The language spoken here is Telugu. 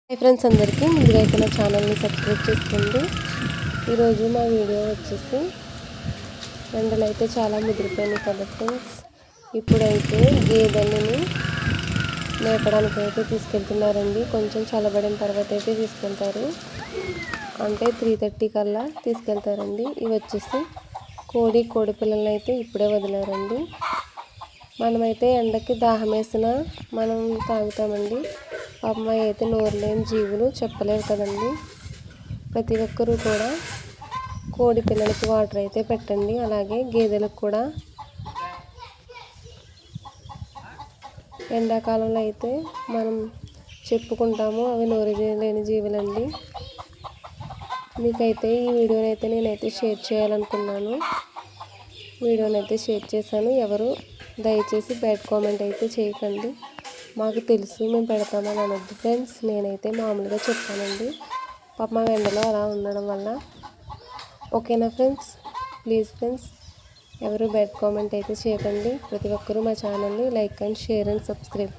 హాయ్ ఫ్రెండ్స్, అందరికీ ముందుగా అయితే నా ఛానల్ని సబ్స్క్రైబ్ చేసుకోండి. ఈరోజు మా వీడియో వచ్చేసి ఎండలు అయితే చాలా ముదిరిపోయినాయి కదా ఫ్రెండ్స్. ఇప్పుడైతే గేదెలని మేపడానికి అయితే తీసుకెళ్తున్నారండి. కొంచెం చల్లబడిన తర్వాత అయితే తీసుకెళ్తారు, అంటే 3:30 కల్లా తీసుకెళ్తారండి. ఇవి వచ్చేసి కోడి పిల్లల్ని అయితే ఇప్పుడే వదిలారండి. మనమైతే ఎండకి దాహం వేసినా మనం తాగుతామండి. అమ్మాయి అయితే నోరు లేని జీవులు చెప్పలేవు కదండి. ప్రతి ఒక్కరూ కూడా కోడి పిల్లలకి వాటర్ అయితే పెట్టండి. అలాగే గేదెలకు కూడా ఎండాకాలంలో అయితే మనం చెప్పుకుంటాము, అవి నోరు లేని జీవులండి. మీకైతే ఈ వీడియోని అయితే నేనైతే షేర్ చేయాలనుకున్నాను. వీడియోనైతే షేర్ చేశాను. ఎవరు దయచేసి బ్యాడ్ కామెంట్ అయితే చేయకండి. మాకు తెలుసు, మేము పెడతామని అనొద్దు ఫ్రెండ్స్. నేనైతే మామూలుగా చెప్పానండి. పాప మా ఎండలో అలా ఉండడం వల్ల. ఓకేనా ఫ్రెండ్స్? ప్లీజ్ ఫ్రెండ్స్, ఎవరు బ్యాడ్ కామెంట్ అయితే చేయకండి. ప్రతి ఒక్కరూ మా ఛానల్ని like and share and subscribe.